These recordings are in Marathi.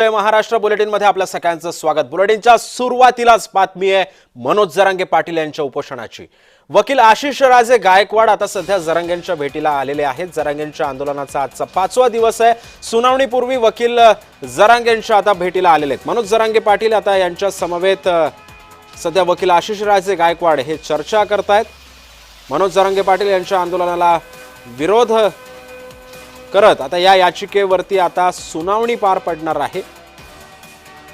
जय महाराष्ट्र बुलेटिनमध्ये आपल्या सगळ्यांचं स्वागत। बुलेटिनच्या सुरुवातीलाच बातमी आहे मनोज जरांगे पाटील यांच्या उपोषणाची। वकील आशिष राजे गायकवाड आता सध्या जरांगेंच्या भेटीला आलेले आहेत। जरांगेंच्या आंदोलनाचा आजचा 5वा दिवस आहे। सुनावणीपूर्वी वकील जरांगेंच्या आता भेटीला आलेले आहेत। मनोज जरांगे पाटील आता यांच्या समवेत सध्या वकील आशिष राजे गायकवाड हे चर्चा करतायत। मनोज जरांगे पाटील यांच्या आंदोलनाला विरोध करत आता या याचिकेवरती आता सुनावणी पार पडणार आहे।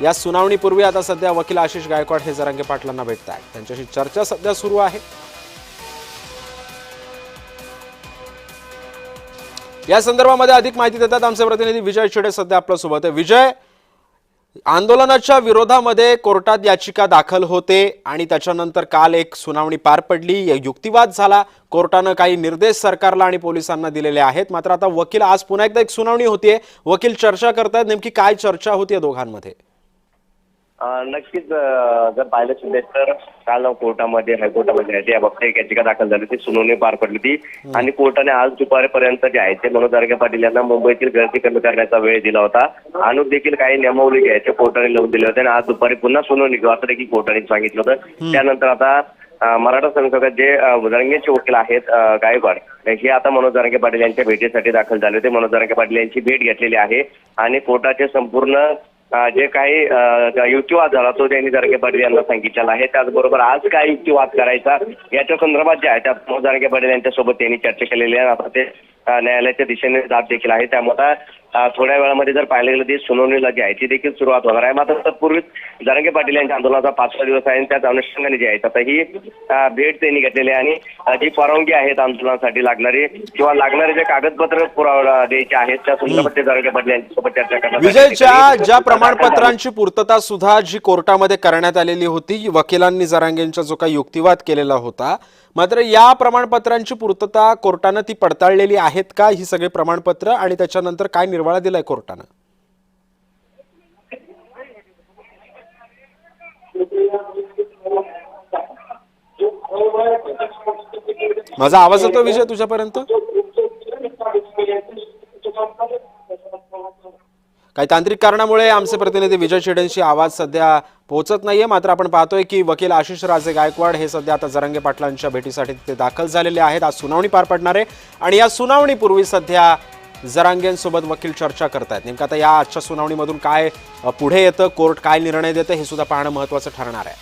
या सुनावणीपूर्वी आता सध्या वकील आशिष गायकवाड हे जरांगे पाटलांना भेटतात, त्यांच्याशी चर्चा सध्या सुरू आहे। या संदर्भामध्ये अधिक माहिती देतात आमचे प्रतिनिधी विजय चिडे सध्या आपल्या सोबत आहे। विजय, आंदोलनाच्या विरोधामध्ये कोर्टात याचिका दाखल होते आणि त्याच्यानंतर काल एक सुनावणी पार पडली, युक्तिवाद झाला। कोर्टाने काही निर्देश सरकारला आणि पोलिसांना दिलेले आहेत। मात्र आता वकील आज पुन्हा एकदा एक सुनावणी होतीये, वकील चर्चा करतायत। नेमकी काय चर्चा होतीये दोघांमध्ये? नक्कीच जर पाहिलं शिंदे तर काल कोर्टामध्ये हायकोर्टामध्ये या बाबतीत एक याचिका दाखल झाली होती, सुनावणी पार पडली होती आणि कोर्टाने आज दुपारपर्यंत जे आहे ते मनोज जरांगे पाटील यांना मुंबईतील गर्दी कमी करण्याचा वेळ दिला होता। आणि देखील काही नियमावली जे आहे ते कोर्टाने लावून दिले होते आणि आज दुपारी पुन्हा सुनावणी घेऊ असं देखील कोर्टाने सांगितलं होतं। त्यानंतर आता मराठा संघटनेचे जे जरांगेंचे वकील आहेत गायकवाड हे आता मनोज जरांगे पाटील यांच्या भेटीसाठी दाखल झाले होते। मनोज जरांगे पाटील यांची भेट घेतलेली आहे आणि कोर्टाचे संपूर्ण जे काही युक्तिवाद झाला तो त्यांनी जरांगे पाटील यांना सांगितलेला आहे। त्याचबरोबर आज काय युक्तिवाद करायचा याच्या संदर्भात जे आहे त्यात मनोज जरांगे पाटील यांच्यासोबत त्यांनी चर्चा केलेली आहे। आता ते न्यायालयाच्या दिशेने जात देखील आहे। त्यामुळे थोड्या वेळामध्ये जर पाहिलं गेलं ती सुनावणीला जी आहे ती देखील सुरुवात होणार आहे। मात्र तत्पूर्वीच जरांगे पाटील यांच्या आंदोलनाचा 5वा दिवस आहे आणि त्याच अनुषंगाने जे आहे आता ही भेट त्यांनी घेतलेली आहे आणि जी परवानगी आहेत आंदोलनासाठी लागणारी किंवा लागणारे जे कागदपत्र पुरावा द्यायचे आहेत त्या संदर्भात ते जरांगे पाटील यांच्यासोबत चर्चा करणार। विजयच्या ज्या प्रमाणपत्रांची पूर्तता सुद्धा जी कोर्टामध्ये करण्यात आलेली होती, वकिलांनी जरांगेंचा जो काही युक्तिवाद केलेला होता, मात्र या प्रमाणपत्रांची पूर्तता कोर्टाने ती पडताळलेली आहेत का ही सगळे प्रमाणपत्र आणि त्याच्यानंतर काय निर्वाळा दिलाय कोर्टाने? माझा आवाज येतो विजय तुझ्यापर्यंत? काही तांत्रिक कारणामुळे आमचे प्रतिनिधी विजय चिडेंशी आवाज सध्या पोहोचत नाहीये। मात्र आपण पाहतोय की वकील आशिष राजे गायकवाड हे सध्या आता जरांगे पाटलांच्या भेटीसाठी तिथे दाखल झालेले आहेत। आज सुनावणी पार पडणार आहे आणि या सुनावणीपूर्वी सध्या जरांगेंसोबत वकील चर्चा करतायत। नेमकं आता या आजच्या सुनावणीमधून काय पुढे येतं, कोर्ट काय निर्णय देतं हे सुद्धा पाहणं महत्त्वाचं ठरणार आहे।